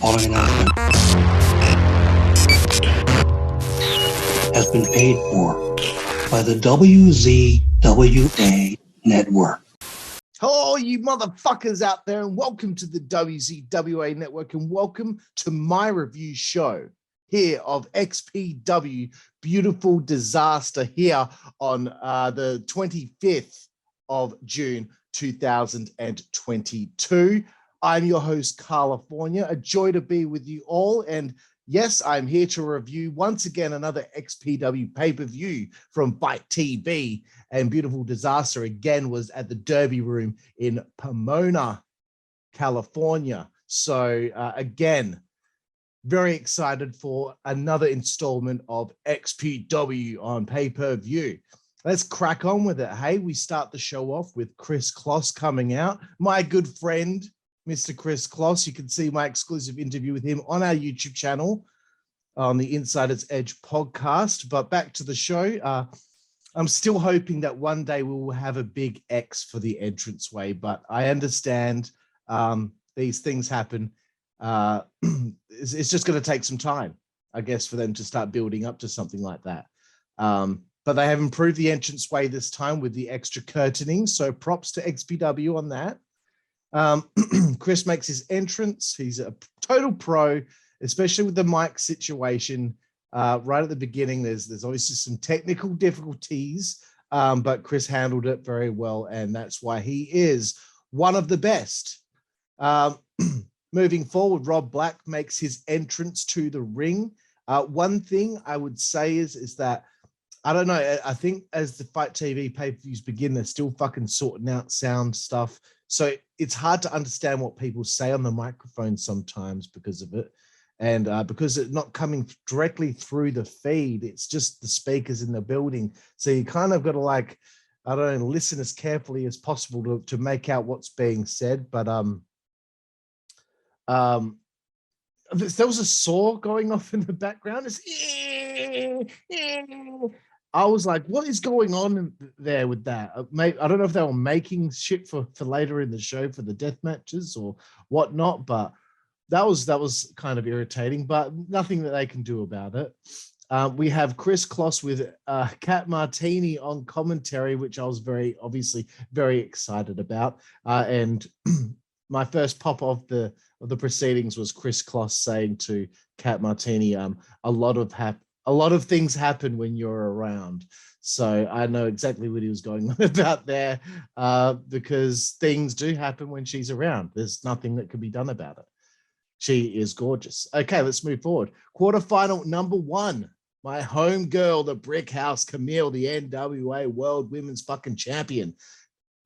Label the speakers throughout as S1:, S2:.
S1: following announcement has been paid for by the WZWA network.
S2: Hello, you motherfuckers out there, and welcome to the WZWA network, and welcome to my review show here of XPW Beautiful Disaster here on the 25th of June 2022. I'm your host, Karlifornia. A joy to be with you all. And yes, I'm here to review once again another XPW Pay Per View from Fite TV. And Beautiful Disaster again was at the Derby Room in Pomona, California. So again, very excited for another installment of XPW on Pay Per View. Let's crack on with it. Hey, we start the show off with Chris Kloss coming out. My good friend, Mr. Chris Kloss. You can see my exclusive interview with him on our YouTube channel on the Insider's Edge podcast. But back to the show. I'm still hoping that one day we will have a big X for the entranceway, but I understand these things happen. It's just going to take some time, I guess, for them to start building up to something like that. But they have improved the entranceway this time with the extra curtaining, so props to XPW on that. Chris makes his entrance. He's a total pro, especially with the mic situation. Right at the beginning, there's obviously some technical difficulties, but Chris handled it very well, and that's why he is one of the best. Moving forward, Rob Black makes his entrance to the ring. One thing I would say is that, I don't know, I think as the Fite TV pay-per-views begin, they're still fucking sorting out sound stuff. So it's hard to understand what people say on the microphone sometimes because of it. And because it's not coming directly through the feed, it's just the speakers in the building. So you kind of got to, like, I don't know, listen as carefully as possible to make out what's being said. But there was a saw going off in the background. I was like, what is going on there with that? I don't know if they were making shit for later in the show for the death matches or whatnot, but that was kind of irritating, but nothing that they can do about it. We have Chris Kloss with Cat Martini on commentary, which I was obviously very excited about. And my first pop of the proceedings was Chris Kloss saying to Cat Martini, a lot of things happen when you're around. So I know exactly what he was going on about there, because things do happen when she's around. There's nothing that can be done about it. She is gorgeous. Okay, let's move forward. Quarterfinal number 1. My home girl, the Brick House, Kamille, the NWA World Women's fucking Champion.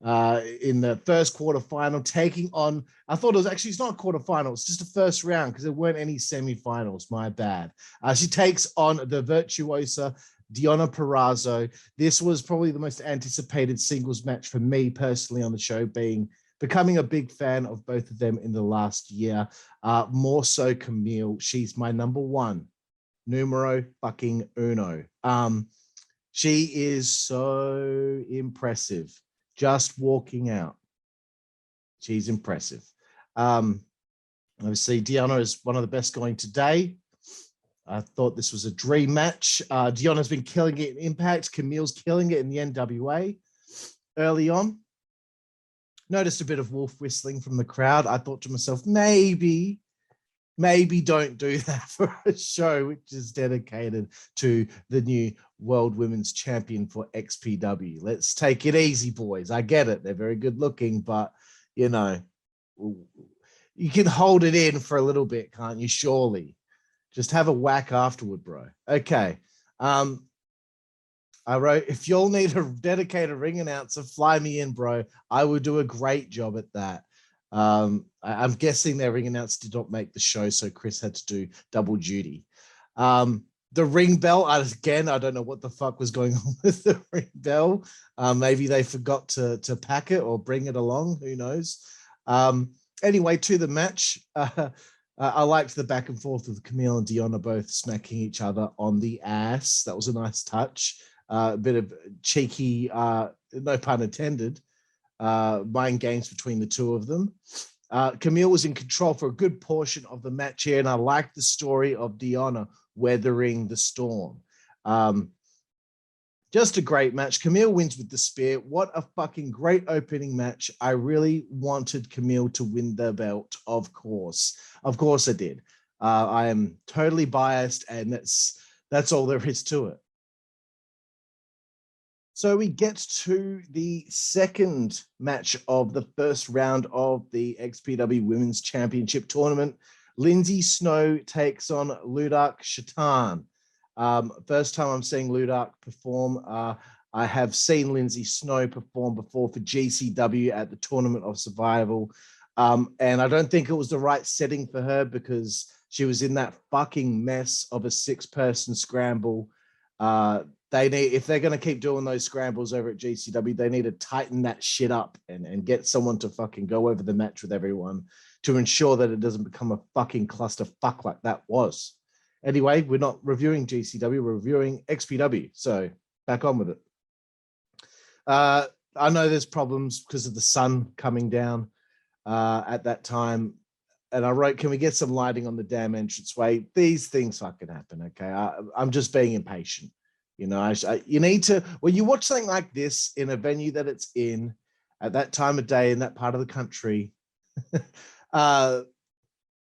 S2: In the first quarterfinal, taking on, I thought it's not a quarterfinal, it's just a first round because there weren't any semifinals, my bad. She takes on the virtuosa Deonna Purrazzo. This was probably the most anticipated singles match for me personally on the show, becoming a big fan of both of them in the last year. More so Kamille. She's my number 1, numero fucking uno. She is so impressive. Just walking out, she's impressive. Obviously, Deonna is one of the best going today. I thought this was a dream match. Deonna's been killing it in Impact. Camille's killing it in the NWA early on. Noticed a bit of wolf whistling from the crowd. I thought to myself, maybe don't do that for a show which is dedicated to the new World Women's Champion for XPW. Let's take it easy, boys. I get it. They're very good looking, but, you know, you can hold it in for a little bit, can't you? Surely. Just have a whack afterward, bro. Okay. I wrote, if you'll need a dedicated ring announcer, fly me in, bro. I will do a great job at that. I'm guessing their ring announcer did not make the show, so Chris had to do double duty. The ring bell, again, I don't know what the fuck was going on with the ring bell. Maybe they forgot to pack it or bring it along. Who knows? Anyway, to the match. I liked the back and forth with Kamille and Deonna both smacking each other on the ass. That was a nice touch. A bit of cheeky, no pun intended, mind games between the two of them. Kamille was in control for a good portion of the match here, and I like the story of Deonna weathering the storm. Just a great match. Kamille wins with the spear. What a fucking great opening match. I really wanted Kamille to win the belt, of course. Of course I did. I am totally biased, and that's all there is to it. So we get to the second match of the first round of the XPW Women's Championship tournament. Lindsay Snow takes on Ludark Shaitan. First time I'm seeing Ludark perform. I have seen Lindsay Snow perform before for GCW at the Tournament of Survival. And I don't think it was the right setting for her because she was in that fucking mess of a 6-person scramble. If they're going to keep doing those scrambles over at GCW, they need to tighten that shit up and get someone to fucking go over the match with everyone to ensure that it doesn't become a fucking clusterfuck like that was. Anyway, we're not reviewing GCW, we're reviewing XPW. So back on with it. I know there's problems because of the sun coming down at that time. And I wrote, can we get some lighting on the damn entranceway? These things fucking happen, okay? I'm just being impatient. You know, you need to, when you watch something like this in a venue that it's in at that time of day in that part of the country,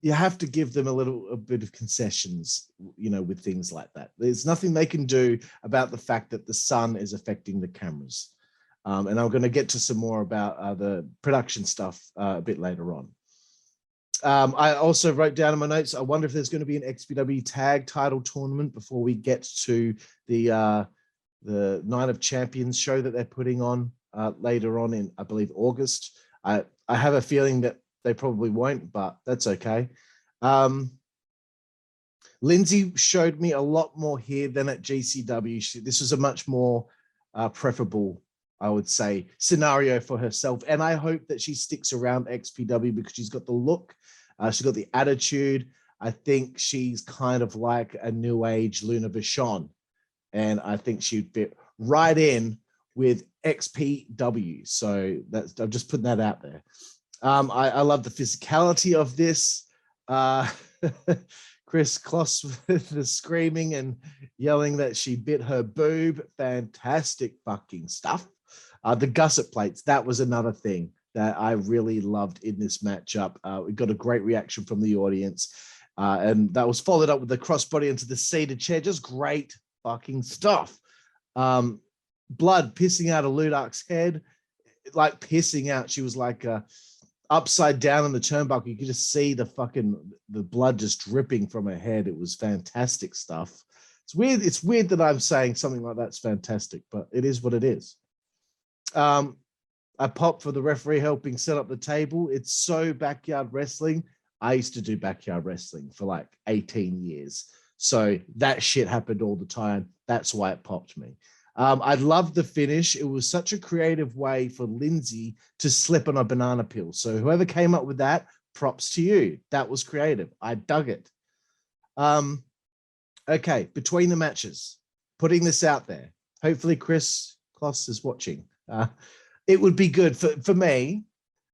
S2: you have to give them a bit of concessions, you know, with things like that. There's nothing they can do about the fact that the sun is affecting the cameras. And I'm going to get to some more about the production stuff a bit later on. I also wrote down in my notes, I wonder if there's going to be an XPW tag title tournament before we get to the Night of Champions show that they're putting on later on in, I believe, August. I have a feeling that they probably won't, but that's okay. Lindsay showed me a lot more here than at GCW. This was a much more preferable, I would say, scenario for herself. And I hope that she sticks around XPW because she's got the look, she's got the attitude. I think she's kind of like a new age Luna Vachon. And I think she'd fit right in with XPW. So I'm just putting that out there. I love the physicality of this. Chris Kloss with the screaming and yelling that she bit her boob. Fantastic fucking stuff. The gusset plates, that was another thing that I really loved in this matchup. We got a great reaction from the audience. And that was followed up with the crossbody into the seated chair. Just great fucking stuff. Blood pissing out of Ludark's head, like pissing out. She was like upside down in the turnbuckle. You could just see the blood just dripping from her head. It was fantastic stuff. It's weird. It's weird that I'm saying something like that's fantastic, but it is what it is. I popped for the referee helping set up the table. It's so backyard wrestling. I used to do backyard wrestling for like 18 years. So that shit happened all the time. That's why it popped me. I loved the finish. It was such a creative way for Lindsay to slip on a banana peel. So whoever came up with that, props to you. That was creative. I dug it. Okay, between the matches, putting this out there. Hopefully Chris Kloss is watching. It would be good for me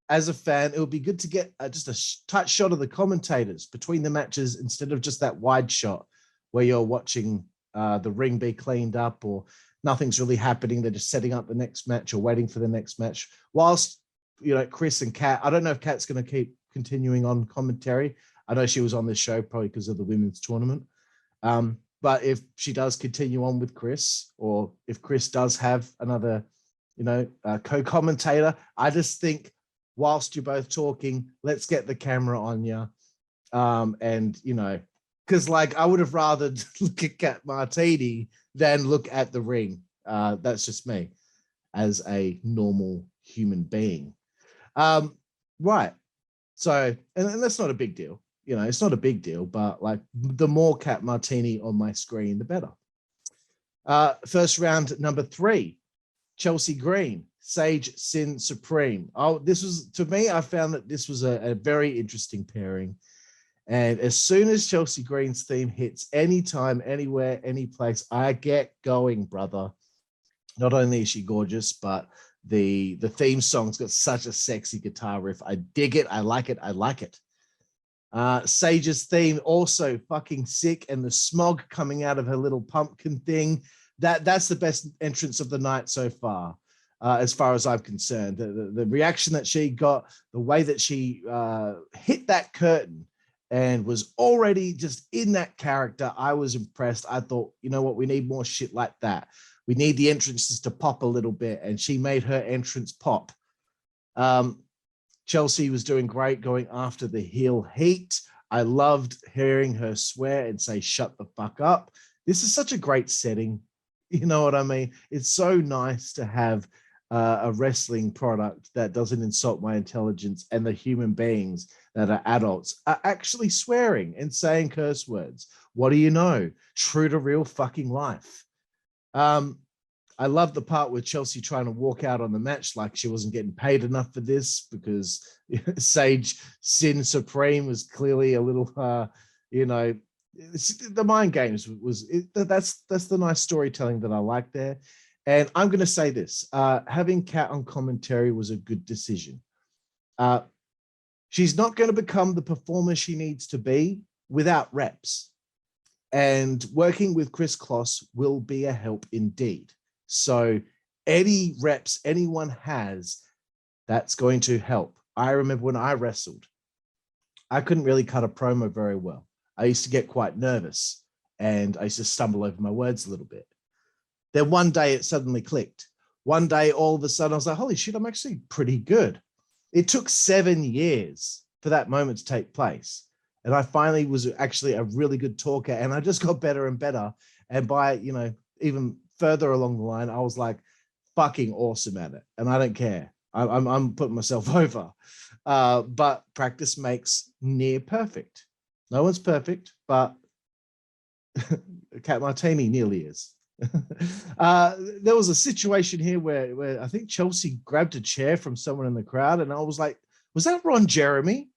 S2: as a fan. It would be good to get just a tight shot of the commentators between the matches instead of just that wide shot where you're watching the ring be cleaned up or nothing's really happening. They're just setting up the next match or waiting for the next match. Whilst, you know, Chris and Kat, I don't know if Kat's going to keep continuing on commentary. I know she was on this show probably because of the women's tournament. But if she does continue on with Chris, or if Chris does have another, you know, co-commentator, I just think whilst you're both talking, let's get the camera on you. And, you know, because like I would have rather look at Kat Martini than look at the ring. That's just me as a normal human being. Right. So, and that's not a big deal. You know, it's not a big deal, but like the more Kat Martini on my screen, the better. First round, number 3, Chelsea Green, Sage Sin Supreme. Oh, this was, to me, I found that this was a very interesting pairing. And as soon as Chelsea Green's theme hits, anytime, anywhere, any place, I get going, brother. Not only is she gorgeous, but The theme song's got such a sexy guitar riff. I dig it. I like it. I like it. Sage's theme also fucking sick, and the smog coming out of her little pumpkin thing. That's the best entrance of the night so far. As far as I'm concerned, the reaction that she got, the way that she hit that curtain and was already just in that character, I was impressed. I thought, you know what, we need more shit like that. We need the entrances to pop a little bit, and she made her entrance pop. Chelsea was doing great going after the heel heat. I loved hearing her swear and say, shut the fuck up. This is such a great setting. You know what I mean? It's so nice to have a wrestling product that doesn't insult my intelligence, and the human beings that are adults are actually swearing and saying curse words. What do you know? True to real fucking life. I love the part with Chelsea trying to walk out on the match like she wasn't getting paid enough for this, because Sage Sin Supreme was clearly a little, the mind games that's the nice storytelling that I like there. And I'm going to say this, having Kat on commentary was a good decision. She's not going to become the performer she needs to be without reps. And working with Chris Kloss will be a help indeed. So any reps anyone has, that's going to help. I remember when I wrestled, I couldn't really cut a promo very well. I used to get quite nervous, and I used to stumble over my words a little bit. Then one day it suddenly clicked. One day, all of a sudden, I was like, holy shit, I'm actually pretty good. It took 7 years for that moment to take place. And I finally was actually a really good talker, and I just got better and better. And by, even further along the line, I was like fucking awesome at it. And I don't care. I'm putting myself over. But practice makes near perfect. No one's perfect, but Cat Martini nearly is. There was a situation here where I think Chelsea grabbed a chair from someone in the crowd, and I was like, was that Ron Jeremy?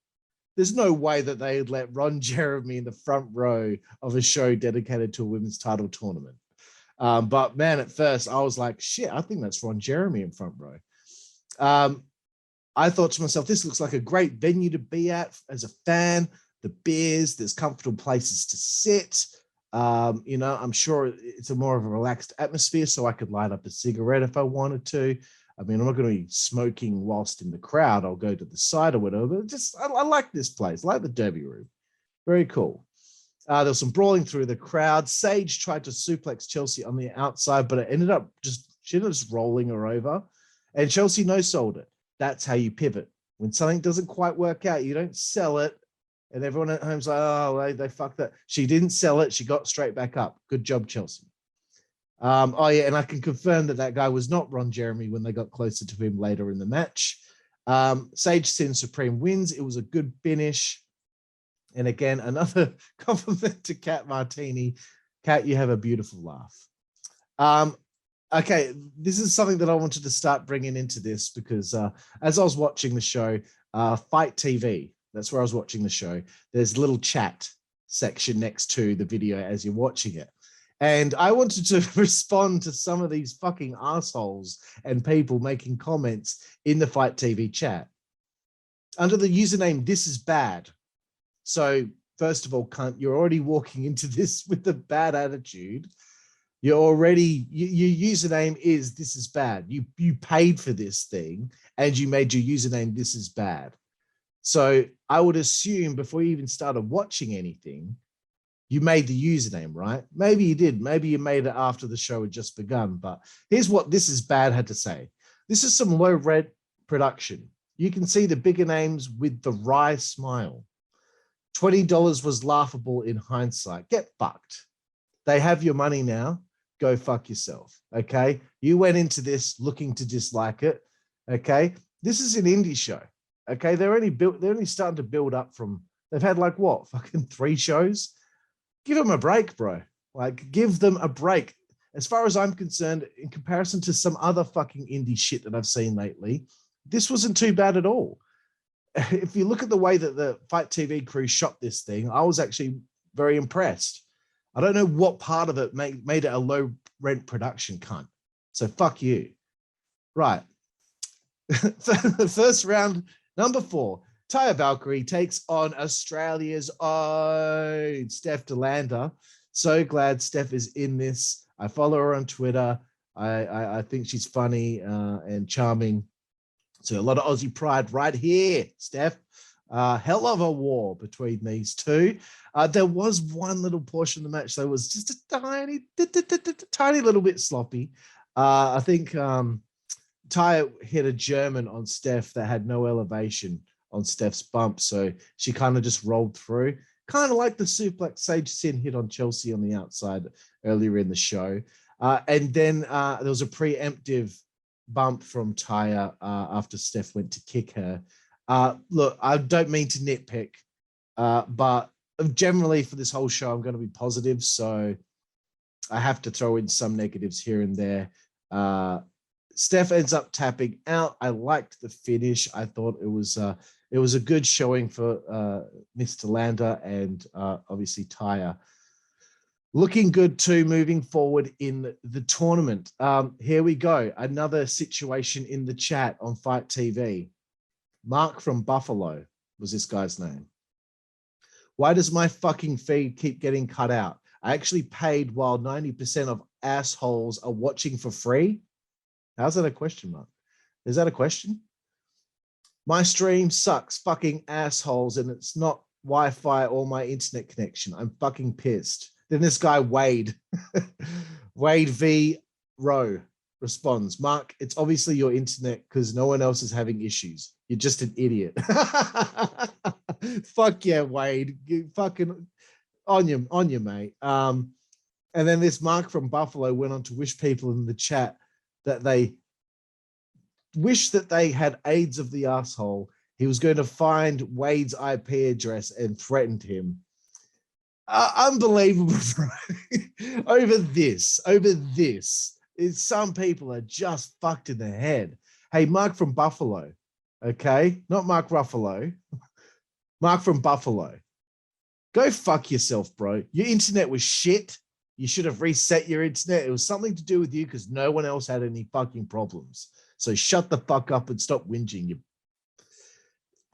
S2: There's no way that they would let Ron Jeremy in the front row of a show dedicated to a women's title tournament. But man, at first I was like, shit, I think that's Ron Jeremy in front row. I thought to myself, this looks like a great venue to be at as a fan. The beers, there's comfortable places to sit. I'm sure it's a more of a relaxed atmosphere, so I could light up a cigarette if I wanted to. I mean, I'm not going to be smoking whilst in the crowd. I'll go to the side or whatever. I like this place. I like the Derby Room. Very cool. There was some brawling through the crowd. Sage tried to suplex Chelsea on the outside, but it ended up she ended up just rolling her over. And Chelsea no-sold it. That's how you pivot. When something doesn't quite work out, you don't sell it. And everyone at home's like, oh, they fucked that. She didn't sell it. She got straight back up. Good job, Chelsea. And I can confirm that guy was not Ron Jeremy when they got closer to him later in the match. Sage Sin Supreme wins. It was a good finish. And again, another compliment to Cat Martini. Cat, you have a beautiful laugh. Okay, this is something that I wanted to start bringing into this because as I was watching the show, Fite TV, that's where I was watching the show, there's a little chat section next to the video as you're watching it. And I wanted to respond to some of these fucking assholes and people making comments in the Fite TV chat. Under the username, this is bad. So first of all, cunt, you're already walking into this with a bad attitude. You're already, your username is this is bad. You paid for this thing and you made your username this is bad. So I would assume before you even started watching anything, you made the username, right? Maybe you did. Maybe you made it after the show had just begun. But here's what This Is Bad had to say. This is some low-rent production. You can see the bigger names with the wry smile. $20 was laughable in hindsight. Get fucked. They have your money now. Go fuck yourself, okay? You went into this looking to dislike it, okay? This is an indie show, okay? They're only starting to build up from, they've had like what, fucking 3 shows? Give them a break, bro. Like, give them a break. As far as I'm concerned, in comparison to some other fucking indie shit that I've seen lately, this wasn't too bad at all. If you look at the way that the Fite TV crew shot this thing, I was actually very impressed. I don't know what part of it made it a low rent production, cunt. So fuck you. Right. The first round, number 4, Taya Valkyrie takes on Australia's own Steph DeLander. So glad Steph is in this. I follow her on Twitter. I think she's funny and charming. So a lot of Aussie pride right here, Steph. Hell of a war between these two. There was one little portion of the match that was just a tiny little bit sloppy. I think Taya hit a German on Steph that had no elevation on Steph's bump, so she kind of just rolled through, kind of like the suplex Sage Sin hit on Chelsea on the outside earlier in the show. And then there was a preemptive bump from Taya after Steph went to kick her. Look, I don't mean to nitpick, but generally for this whole show, I'm going to be positive, so I have to throw in some negatives here and there. Steph ends up tapping out. I liked the finish. I thought it was a good showing for Mr. Lander and obviously Taya. Looking good too, moving forward in the tournament. Here we go. Another situation in the chat on Fite TV. Mark from Buffalo was this guy's name. Why does my fucking feed keep getting cut out? I actually paid while 90% of assholes are watching for free. How's that a question mark? Is that a question? My stream sucks, fucking assholes, and it's not Wi-Fi or my internet connection. I'm fucking pissed. Then this guy, Wade, Wade V. Rowe responds, Mark, it's obviously your internet because no one else is having issues. You're just an idiot. Fuck yeah, Wade. You fucking on you, mate. And then this Mark from Buffalo went on to wish people in the chat that they wish that they had AIDS of the asshole. He was going to find Wade's IP address and threatened him. Unbelievable, bro. over this. Some people are just fucked in the head. Hey, Mark from Buffalo, okay? Not Mark Ruffalo. Mark from Buffalo. Go fuck yourself, bro. Your internet was shit. You should have reset your internet. It was something to do with you because no one else had any fucking problems. So shut the fuck up and stop whinging.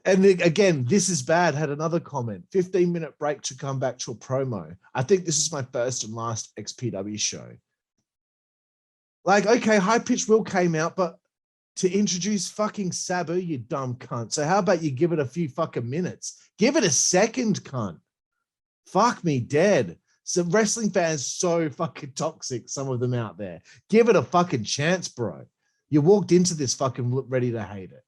S2: And again, this is bad. Had another comment. 15-minute break to come back to a promo. I think this is my first and last XPW show. Like, okay, High Pitch Will came out, but to introduce fucking Sabu, you dumb cunt. So how about you give it a few fucking minutes? Give it a second, cunt. Fuck me dead. Some wrestling fans so fucking toxic, some of them out there. Give it a fucking chance, bro. You walked into this fucking ready to hate it.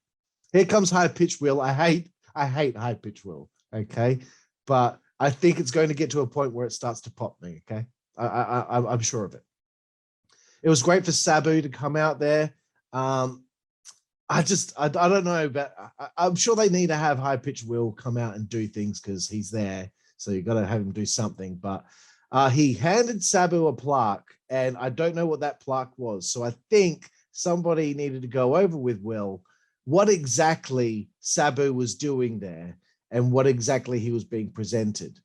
S2: Here comes High Pitch Will. I hate High Pitch Will, okay? But I think it's going to get to a point where it starts to pop me, okay? I'm sure of it. It was great for Sabu to come out there. I don't know, but I'm sure they need to have High Pitch Will come out and do things because he's there. So you got to have him do something. But he handed Sabu a plaque, and I don't know what that plaque was. So I think somebody needed to go over with Will what exactly Sabu was doing there and what exactly he was being presented.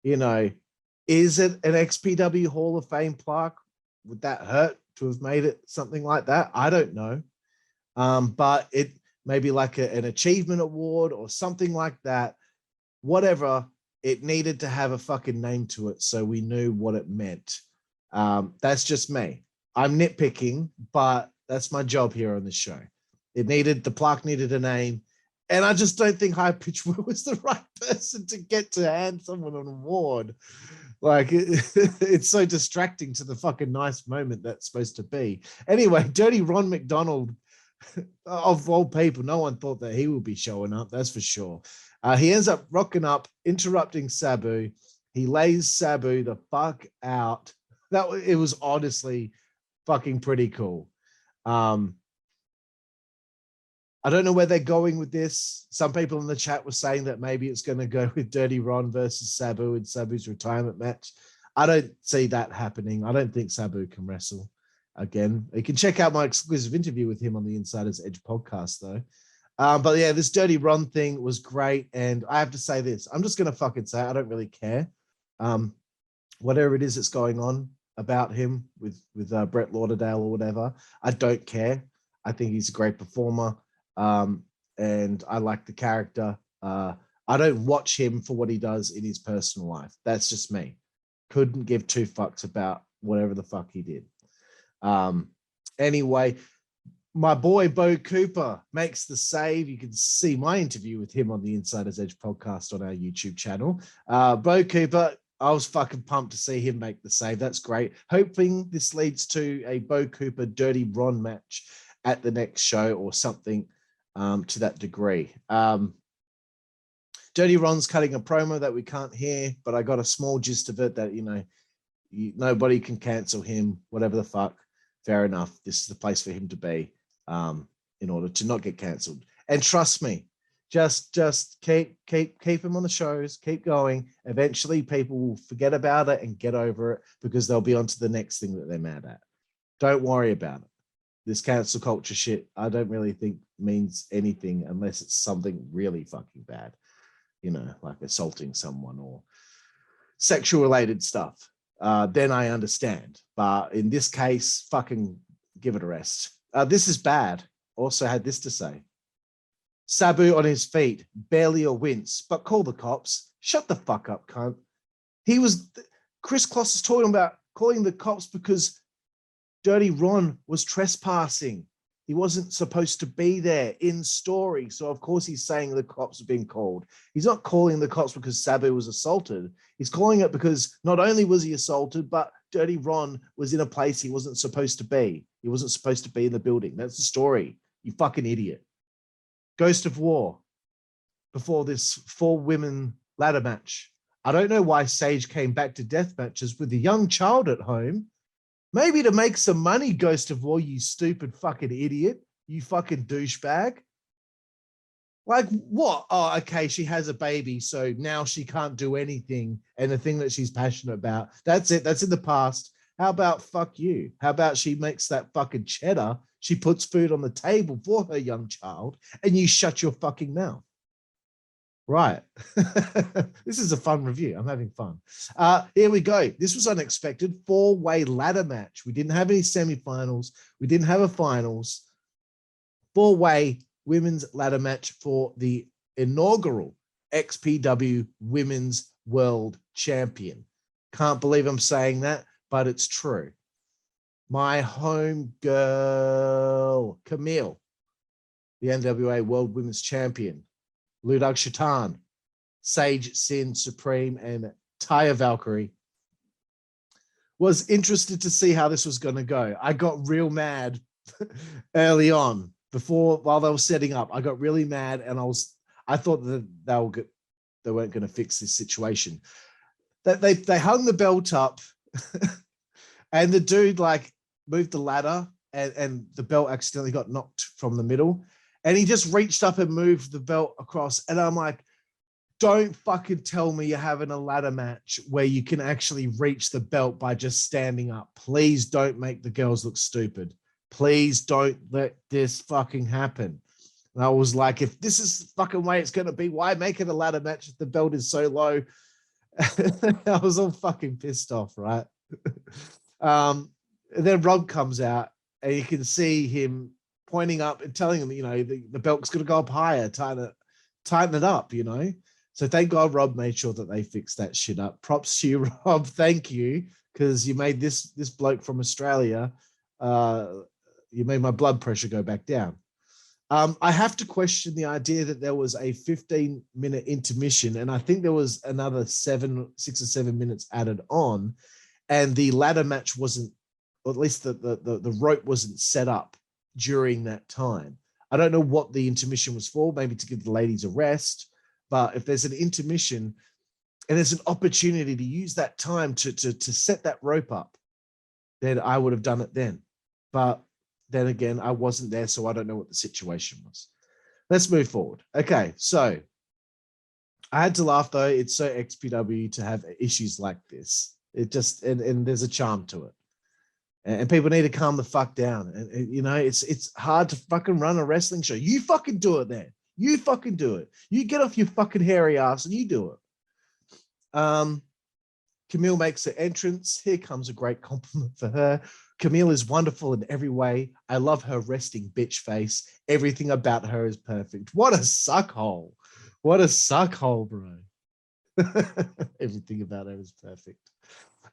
S2: You know, is it an XPW Hall of Fame plaque? Would that hurt to have made it something like that? I don't know. But it may be like an achievement award or something like that. Whatever, it needed to have a fucking name to it so we knew what it meant. That's just me. I'm nitpicking, but that's my job here on the show. The plaque needed a name, and I just don't think High Pitch Will was the right person to get to hand someone an award. Like, it's so distracting to the fucking nice moment that's supposed to be. Anyway, Dirty Ron McDonald, of all people, no one thought that he would be showing up, that's for sure. He ends up rocking up, interrupting Sabu. He lays Sabu the fuck out. It was honestly fucking pretty cool. I don't know where they're going with this. Some people in the chat were saying that maybe it's going to go with Dirty Ron versus Sabu in Sabu's retirement match. I don't see that happening. I don't think Sabu can wrestle again. You can check out my exclusive interview with him on the Insider's Edge podcast, though. But yeah, this Dirty Ron thing was great. And I have to say this. I'm just going to fucking say I don't really care. Whatever it is that's going on about him with Brett Lauderdale or whatever, I don't care. I think he's a great performer. And I like the character. I don't watch him for what he does in his personal life. That's just me. Couldn't give two fucks about whatever the fuck he did. Anyway, my boy Bo Cooper makes the save. You can see my interview with him on the Insider's Edge podcast on our YouTube channel. Bo Cooper, I was fucking pumped to see him make the save. That's great. Hoping this leads to a Bo Cooper Dirty Ron match at the next show or something to that degree. Dirty Ron's cutting a promo that we can't hear, but I got a small gist of it that, nobody can cancel him, whatever the fuck. Fair enough. This is the place for him to be in order to not get cancelled. And trust me, just keep him on the shows, keep going. Eventually people will forget about it and get over it because they'll be on to the next thing that they're mad at. Don't worry about it. This cancel culture shit, I don't really think means anything unless it's something really fucking bad. Like assaulting someone or sexual related stuff, then I understand. But in this case, fucking give it a rest. This is bad. Also had this to say. Sabu on his feet, barely a wince, but call the cops. Shut the fuck up, cunt. Chris Kloss is talking about calling the cops because Dirty Ron was trespassing. He wasn't supposed to be there in story. So, of course, he's saying the cops are being called. He's not calling the cops because Sabu was assaulted. He's calling it because not only was he assaulted, but Dirty Ron was in a place he wasn't supposed to be. He wasn't supposed to be in the building. That's the story. You fucking idiot. Ghost of War. Before this 4-women ladder match. I don't know why Sage came back to death matches with a young child at home. Maybe to make some money, Ghost of War, you stupid fucking idiot. You fucking douchebag. Like, what? Oh, okay, she has a baby, so now she can't do anything. And the thing that she's passionate about, that's it. That's in the past. How about fuck you? How about she makes that fucking cheddar? She puts food on the table for her young child, and you shut your fucking mouth. Right. This is a fun review. I'm having fun. Here we go. This was unexpected. 4-way ladder match. We didn't have any semifinals. We didn't have a finals. 4-way women's ladder match for the inaugural XPW Women's World Champion. Can't believe I'm saying that, but it's true. My home girl, Kamille, the NWA World Women's Champion. Ludark Shaitan, Sage Sin Supreme, and Taya Valkyrie. Was interested to see how this was going to go. I got real mad early on while they were setting up. I got really mad, and I thought that they weren't going to fix this situation. That they hung the belt up, and the dude moved the ladder, and the belt accidentally got knocked from the middle. And he just reached up and moved the belt across. And I'm like, don't fucking tell me you're having a ladder match where you can actually reach the belt by just standing up. Please don't make the girls look stupid. Please don't let this fucking happen. And I was like, if this is the fucking way it's going to be, why make it a ladder match if the belt is so low? I was all fucking pissed off, right? And then Rob comes out and you can see him pointing up and telling him, the belt's going to go up higher, tighten it up, So thank God Rob made sure that they fixed that shit up. Props to you, Rob. Thank you, because you made this bloke from Australia, you made my blood pressure go back down. I have to question the idea that there was a 15-minute intermission, and I think there was another 6 or 7 minutes added on, and the ladder match wasn't, or at least the rope wasn't set up during that time. I don't know what the intermission was for, maybe to give the ladies a rest, but if there's an intermission and there's an opportunity to use that time to set that rope up, then I would have done it then. But then again, I wasn't there, so I don't know what the situation was. Let's move forward. Okay, so I had to laugh though. It's so XPW to have issues like this. It just, and there's a charm to it. And people need to calm the fuck down. And it's hard to fucking run a wrestling show. You fucking do it then. You fucking do it. You get off your fucking hairy ass and you do it. Kamille Kamille makes her entrance. Here comes a great compliment for her. Kamille is wonderful in every way. I love her resting bitch face. Everything about her is perfect. What a suckhole. What a suckhole, bro. Everything about her is perfect.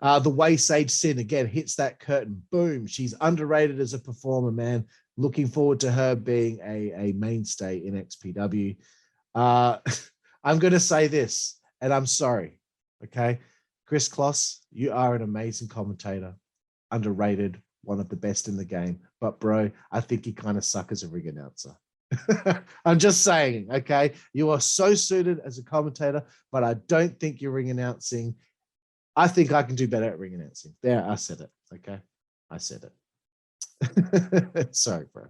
S2: The way Sage Sin again hits that curtain. Boom. She's underrated as a performer, man. Looking forward to her being a mainstay in XPW. I'm going to say this, and I'm sorry. Okay. Chris Kloss, you are an amazing commentator. Underrated, one of the best in the game. But bro, I think you kind of suck as a ring announcer. I'm just saying, okay? You are so suited as a commentator, but I don't think you're ring announcing. I think I can do better at ring announcing. There, I said it, okay? I said it. Sorry, bro.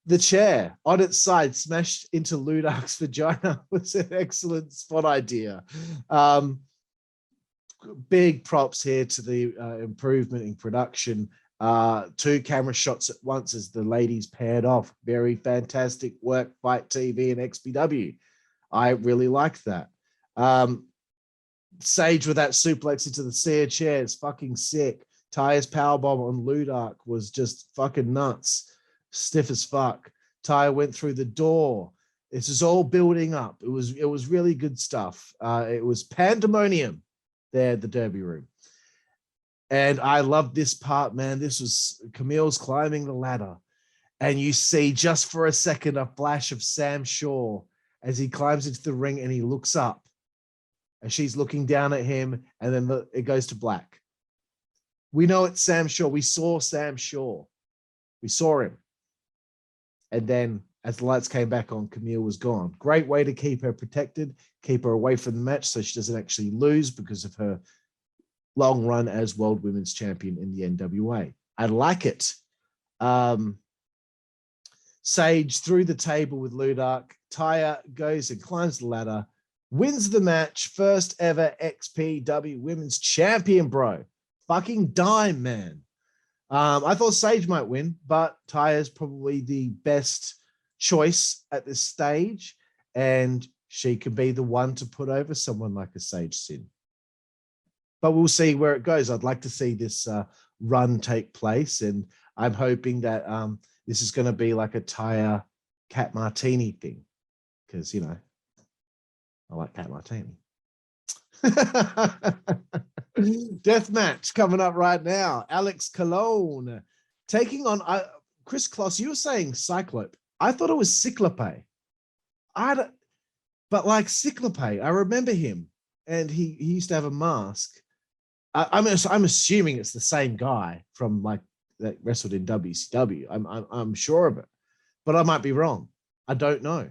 S2: The chair on its side smashed into Ludark's vagina was an excellent spot idea. Big props here to the improvement in production. 2 camera shots at once as the ladies paired off. Very fantastic work, Fite TV and XPW. I really liked that. Sage with that suplex into the sear chair is fucking sick. Taya's powerbomb on Ludark was just fucking nuts. Stiff as fuck. Taya went through the door. This is all building up. It was really good stuff. It was pandemonium there at the Derby room. And I love this part, man. This was Kamille's climbing the ladder. And you see just for a second a flash of Sam Shaw as he climbs into the ring and he looks up. And she's looking down at him, and then it goes to black. We know it's Sam Shaw. We saw Sam Shaw. We saw him. And then as the lights came back on, Kamille was gone. Great way to keep her protected, keep her away from the match so she doesn't actually lose because of her long run as World Women's Champion in the NWA. I like it. Sage through the table with Ludark. Taya goes and climbs the ladder, wins the match. First ever XPW Women's Champion, bro. Fucking dime, man. I thought Sage might win, but Taya's probably the best choice at this stage, and she could be the one to put over someone like a Sage Sin. But we'll see where it goes. I'd like to see this run take place, and I'm hoping that this is going to be like a Taya Cat Martini thing, because, you know, I like Cat Martini. Deathmatch coming up right now. Alex Cologne taking on Chris Kloss. You were saying Ciclope. I thought it was Ciclope. But like Ciclope, I remember him, and he used to have a mask. I'm assuming it's the same guy from like that wrestled in WCW. I'm sure of it, but I might be wrong. I don't know.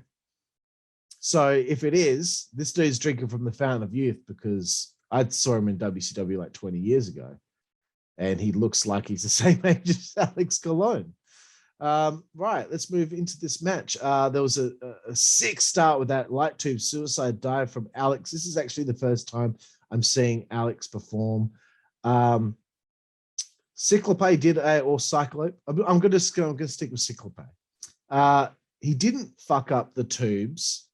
S2: So if it is, this dude's drinking from the fountain of youth, because I saw him in WCW like 20 years ago, and he looks like he's the same age as Alex Cologne. Right, let's move into this match. There was a sick start with that light tube suicide dive from Alex. This is actually the first time I'm seeing Alex perform. Ciclope did or Ciclope. I'm going to stick with Ciclope. He didn't fuck up the tubes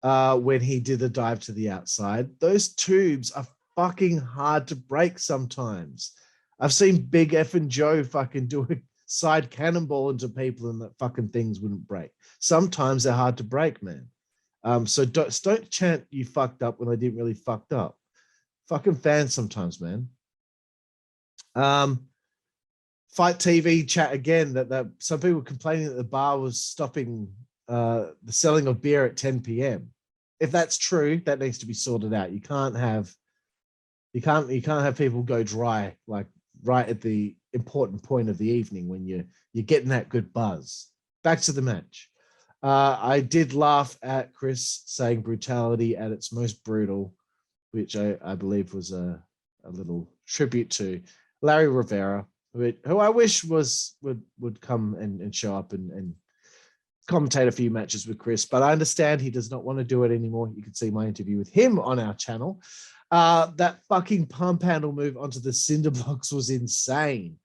S2: when he did the dive to the outside. Those tubes are fucking hard to break sometimes. I've seen Big Effin' Joe fucking do a side cannonball into people and that fucking things wouldn't break. Sometimes they're hard to break, man. So don't chant you fucked up when I didn't really fucked up. Fucking fans sometimes, man. Fite TV chat again that some people complaining that the bar was stopping the selling of beer at 10 p.m. If that's true, that needs to be sorted out. You can't have people go dry like right at the important point of the evening when you're getting that good buzz. Back to the match. I did laugh at Chris saying brutality at its most brutal, which I believe was a little tribute to Larry Rivera, who I wish would come and show up and commentate a few matches with Chris, but I understand he does not want to do it anymore. You can see my interview with him on our channel. That fucking pump handle move onto the cinder blocks was insane.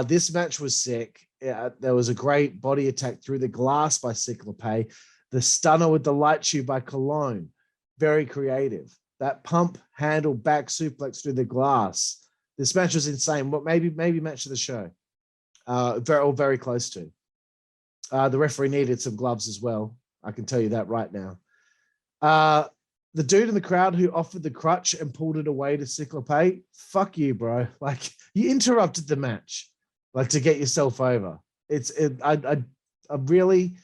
S2: This match was sick. There was a great body attack through the glass by Ciclope. The stunner with the light tube by Cologne, very creative. that pump handle back suplex through the glass. This match was insane. What maybe match of the show. Very close to. The referee needed some gloves as well. I can tell you that right now. The dude in the crowd who offered the crutch and pulled it away to Ciclope, fuck you, bro. Like, you interrupted the match, like, to get yourself over. I really,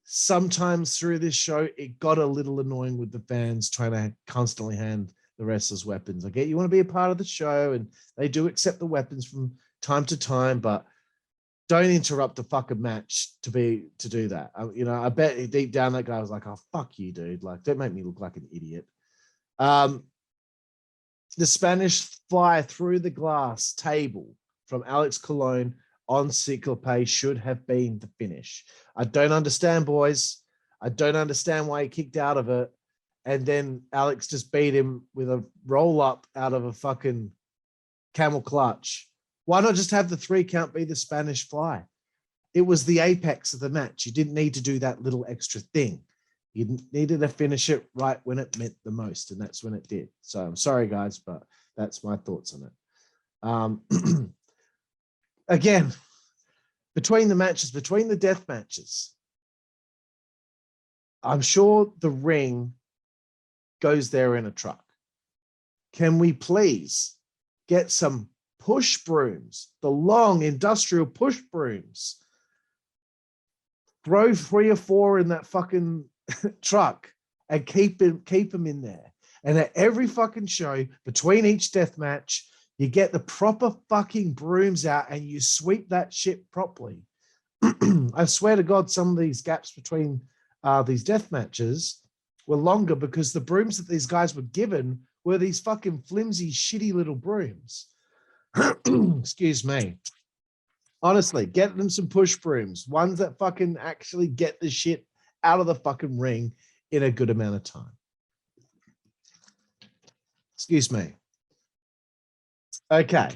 S2: sometimes through this show, it got a little annoying with the fans trying to constantly hand the wrestlers weapons. I get you want to be a part of the show, and they do accept the weapons from time to time, but don't interrupt the fucking match to do that. I bet deep down that guy was like, "Oh, fuck you, dude! Like, don't make me look like an idiot." The Spanish fly through the glass table from Alex Colon on Ciclope should have been the finish. I don't understand, boys. I don't understand why he kicked out of it, and then Alex just beat him with a roll up out of a fucking camel clutch. Why not just have the 3 count be the Spanish fly? It was the apex of the match. You didn't need to do that little extra thing. You needed to finish it right when it meant the most, and that's when it did. So I'm sorry, guys, but that's my thoughts on it. Again, between the death matches, I'm sure the ring goes there in a truck. Can we please get some push brooms, the long industrial push brooms? Throw 3 or 4 in that fucking truck and keep them in there. And at every fucking show, between each death match, you get the proper fucking brooms out and you sweep that shit properly. I swear to God, some of these gaps between these death matches were longer because the brooms that these guys were given were these fucking flimsy, shitty little brooms. Excuse me. Honestly, get them some push brooms, ones that fucking actually get the shit out of the fucking ring in a good amount of time. Excuse me. Okay.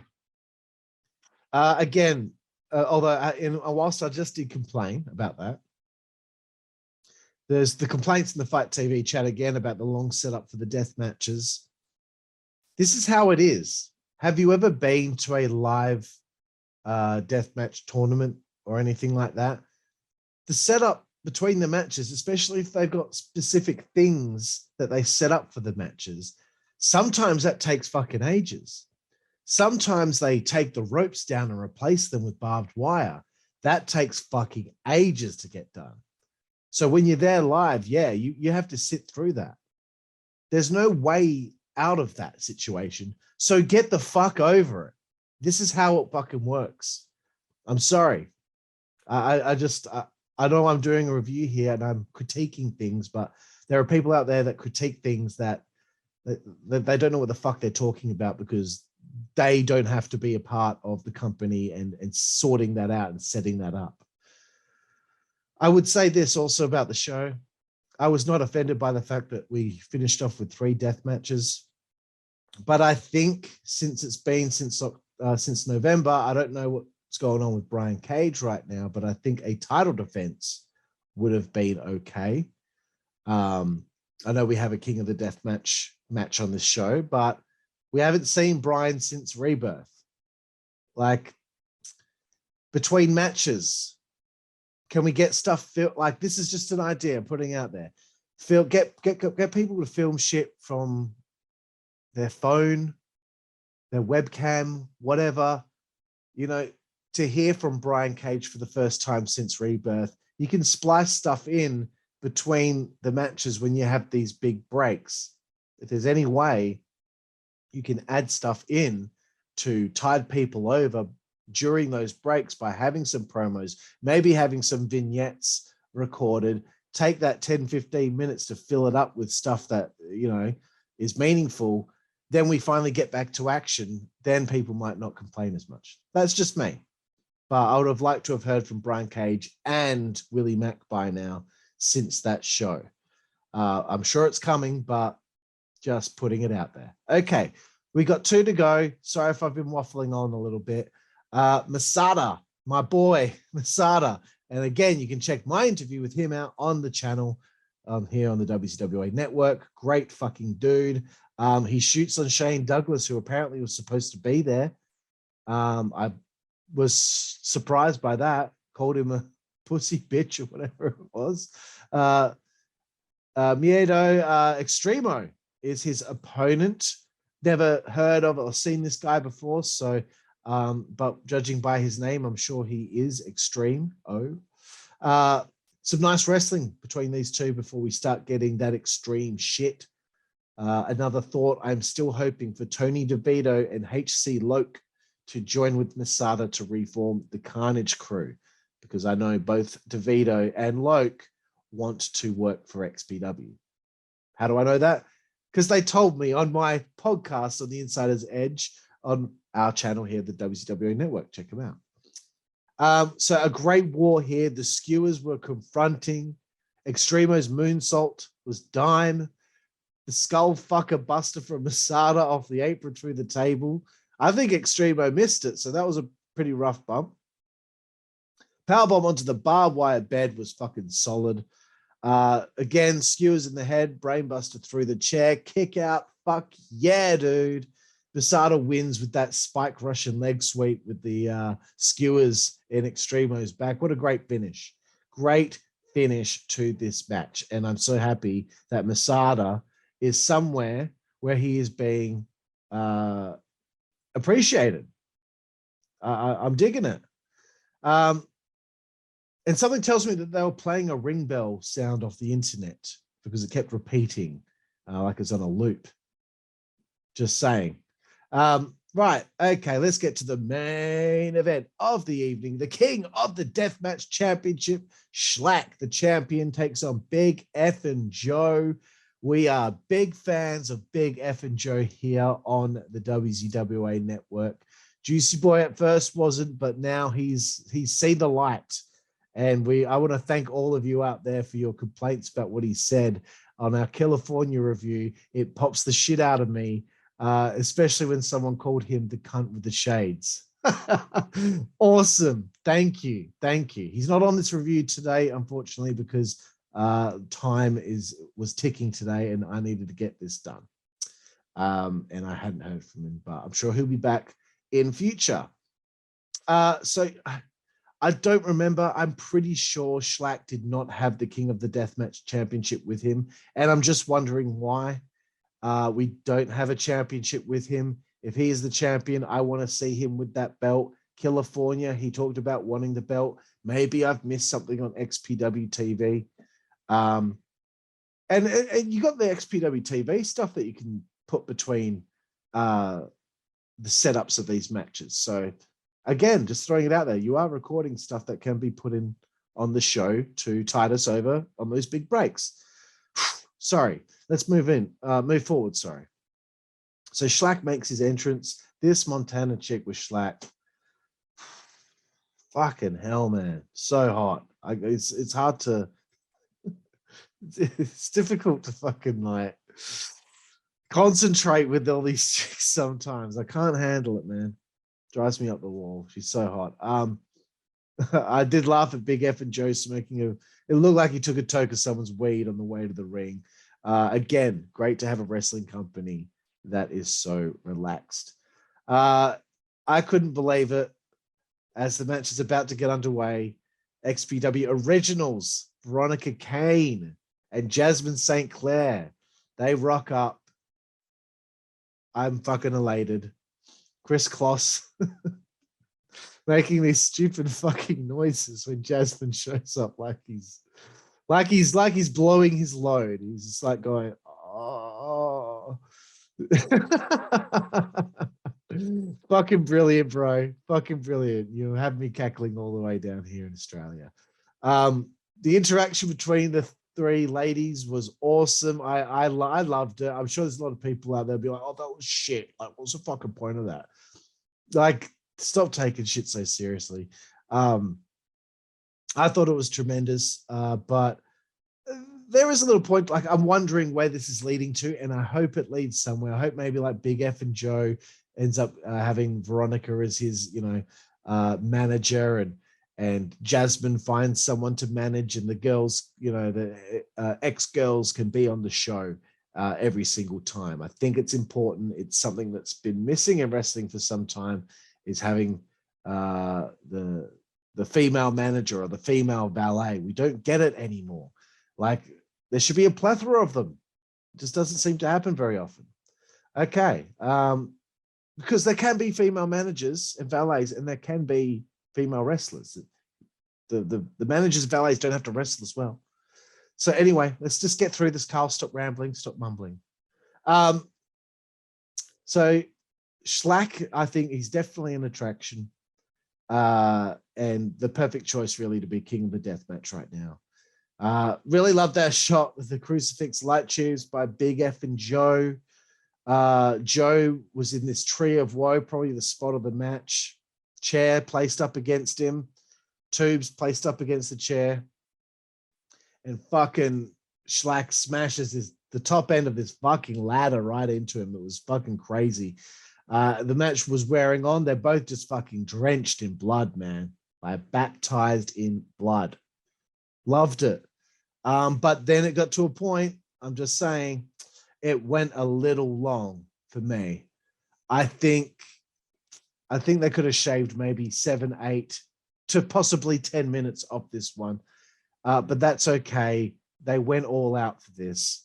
S2: Again, although whilst I just did complain about that, there's the complaints in the Fite TV chat again about the long setup for the death matches. This is how it is. Have you ever been to a live deathmatch tournament or anything like that? The setup between the matches, especially if they've got specific things that they set up for the matches, sometimes that takes fucking ages. Sometimes they take the ropes down and replace them with barbed wire. That takes fucking ages to get done. So when you're there live, yeah, you have to sit through that. There's no way out of that situation. So get the fuck over it. This is how it fucking works. I'm sorry. I know I'm doing a review here and I'm critiquing things, but there are people out there that critique things that they don't know what the fuck they're talking about because they don't have to be a part of the company and sorting that out and setting that up. I would say this also about the show. I was not offended by the fact that we finished off with 3 death matches. But I think since it's been since November, I don't know what's going on with Brian Cage right now, but I think a title defense would have been okay. I know we have a King of the Death match on this show, but we haven't seen Brian since Rebirth. Like, between matches, can we get stuff like this is just an idea I'm putting out there. Get people to film shit from their phone, their webcam, whatever, to hear from Brian Cage for the first time since Rebirth. You can splice stuff in between the matches when you have these big breaks. If there's any way you can add stuff in to tide people over during those breaks by having some promos, maybe having some vignettes recorded, take that 10, 15 minutes to fill it up with stuff that, is meaningful. Then we finally get back to action, then people might not complain as much. That's just me. But I would have liked to have heard from Brian Cage and Willie Mack by now since that show. I'm sure it's coming, but just putting it out there. Okay, we got 2 to go. Sorry if I've been waffling on a little bit. MASADA, my boy, MASADA. And again, you can check my interview with him out on the channel. here on the WZWA network. Great fucking dude. He shoots on Shane Douglas, who apparently was supposed to be there. I was surprised by that. Called him a pussy bitch or whatever it was. Miedo Extremo is his opponent. Never heard of or seen this guy before, so but judging by his name, I'm sure he is Extreme. Some nice wrestling between these two before we start getting that extreme shit. Another thought, I'm still hoping for Tony DeVito and HC to join with MASADA to reform the Carnage crew, because I know both DeVito and Loke want to work for XPW. How do I know that? Because they told me on my podcast on the Insider's Edge on our channel here, the WZWA Network. Check them out. So a great war here. The skewers were confronting. Extremo's moonsault was dime. The skull fucker buster from MASADA off the apron through the table. I think Extremo missed it, so that was a pretty rough bump. Powerbomb onto the barbed wire bed was fucking solid. Again, skewers in the head, brainbuster through the chair, kick out. Fuck yeah, dude. MASADA wins with that spike Russian leg sweep with the skewers in Extremo's back. What a great finish. Great finish to this match. And I'm so happy that MASADA is somewhere where he is being appreciated. I'm digging it. And something tells me that they were playing a ring bell sound off the internet because it kept repeating like it's on a loop. Just saying. Right. Okay. Let's get to the main event of the evening. The king of the Deathmatch Championship, SHLAK, the champion, takes on Big F and Joe. We are big fans of Big F and Joe here on the WZWA network. Juicy Boy at first wasn't, but now he's seen the light. And I want to thank all of you out there for your complaints about what he said on our Karlifornia review. It pops the shit out of me, especially when someone called him the cunt with the shades. Awesome. Thank you. Thank you. He's not on this review today, unfortunately, because time was ticking today and I needed to get this done. And I hadn't heard from him, but I'm sure he'll be back in future. So I don't remember. I'm pretty sure SHLAK did not have the King of the Deathmatch Championship with him. And I'm just wondering why we don't have a championship with him. If he is the champion, I want to see him with that belt. Karlifornia, he talked about wanting the belt. Maybe I've missed something on XPW TV. And you got the XPW TV stuff that you can put between the setups of these matches. So again, just throwing it out there, you are recording stuff that can be put in on the show to tide us over on those big breaks. Sorry, let's move forward. Sorry. So SHLAK makes his entrance. This Montana chick with SHLAK. Fucking hell, man. So hot. It's hard to, it's difficult to fucking like concentrate with all these chicks sometimes. I can't handle it, man. Drives me up the wall. She's so hot. I did laugh at Big F and Joe smoking it looked like he took a toke of someone's weed on the way to the ring. Again, great to have a wrestling company that is so relaxed. I couldn't believe it. As the match is about to get underway, XPW Originals, Veronica Kane and Jasmine St. Clair, they rock up. I'm fucking elated. Chris Kloss making these stupid fucking noises when Jasmine shows up like he's blowing his load. He's just like going, oh. Fucking brilliant, bro. Fucking brilliant. You have me cackling all the way down here in Australia. The interaction between the three ladies was awesome. I loved it. I'm sure there's a lot of people out there be like, oh, that was shit. Like, what's the fucking point of that? Like, stop taking shit so seriously. I thought it was tremendous, but there is a little point, like, I'm wondering where this is leading to, and I hope it leads somewhere. I hope maybe like Big F and Joe ends up having Veronica as his, manager, and Jasmine finds someone to manage, and the girls, you know, the ex-girls can be on the show every single time. I think it's important. It's something that's been missing in wrestling for some time, is having the female manager or the female valet. We don't get it anymore. Like, there should be a plethora of them. It just doesn't seem to happen very often. Okay. Because there can be female managers and valets, and there can be female wrestlers. The managers and valets don't have to wrestle as well. So anyway, let's just get through this. Carl, stop rambling, stop mumbling. So SHLAK, I think he's definitely an attraction, and the perfect choice really to be king of the deathmatch right now. Really love that shot with the crucifix light tubes by Big F and Joe. Joe was in this tree of woe, probably the spot of the match. Chair placed up against him, tubes placed up against the chair, and fucking SHLAK smashes the top end of this fucking ladder right into him. It was fucking crazy. The match was wearing on. They're both just fucking drenched in blood, man. Like baptized in blood. Loved it. But then it got to a point, I'm just saying, it went a little long for me. I think they could have shaved maybe 7, 8 to possibly 10 minutes off this one. But that's okay. They went all out for this.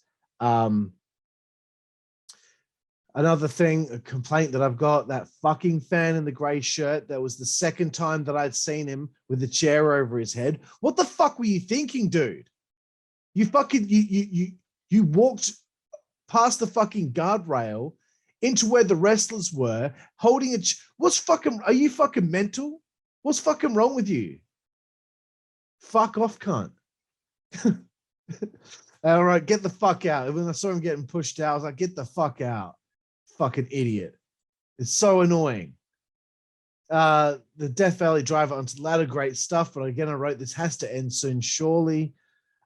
S2: Another thing, a complaint that I've got, that fucking fan in the gray shirt, that was the second time that I'd seen him with the chair over his head. What the fuck were you thinking, dude? You fucking, you walked past the fucking guardrail into where the wrestlers were, holding are you fucking mental? What's fucking wrong with you? Fuck off, cunt. All right, get the fuck out. When I saw him getting pushed out, I was like, get the fuck out. Fucking idiot. It's so annoying. The Death Valley driver onto the ladder, great stuff. But again, I wrote, this has to end soon, surely.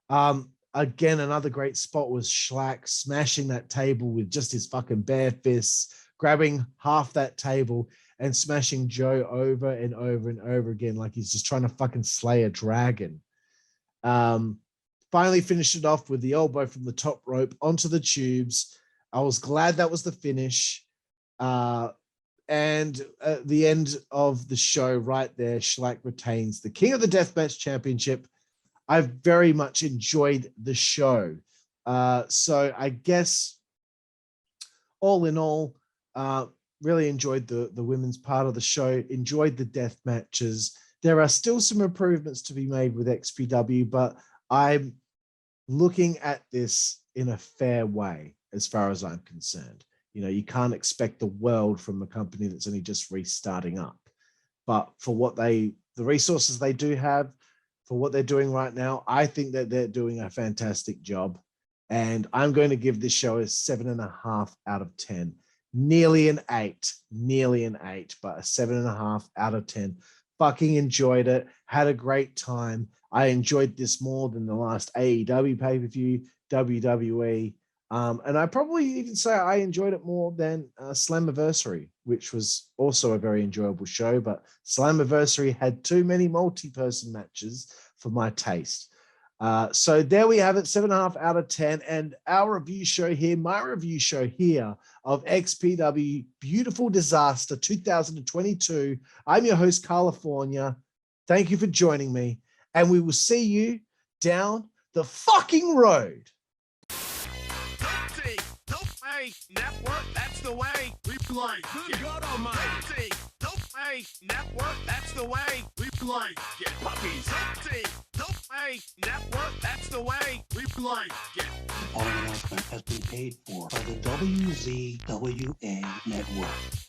S2: Again, another great spot was SHLAK smashing that table with just his fucking bare fists, grabbing half that table and smashing Joe over and over and over again like he's just trying to fucking slay a dragon. Finally finished it off with the elbow from the top rope onto the tubes. I was glad that was the finish. And at the end of the show right there, SHLAK retains the King of the Deathmatch Championship. I've very much enjoyed the show. So I guess all in all, really enjoyed the women's part of the show, enjoyed the death matches. There are still some improvements to be made with XPW, but I'm looking at this in a fair way as far as I'm concerned. You know, you can't expect the world from a company that's only just restarting up. But for what the resources they do have, for what they're doing right now, I think that they're doing a fantastic job. And I'm going to give this show a 7.5 out of 10. Nearly an 8, but a 7.5 out of 10. Fucking enjoyed it. Had a great time. I enjoyed this more than the last AEW pay-per-view, WWE. And I probably even say I enjoyed it more than Slammiversary, which was also a very enjoyable show. But Slammiversary had too many multi-person matches for my taste. So there we have it, 7.5 out of 10. And our review show here, my review show here of XPW Beautiful Disaster 2022. I'm your host, Karlifornia. Thank you for joining me. And we will see you down the fucking road.
S3: Network, that's the way we play. Good God Almighty. Don't pay network, that's the way we play. Get puppies. Don't pay network, that's the way we play. Get.
S1: The following announcement has been paid for by the WZWA network.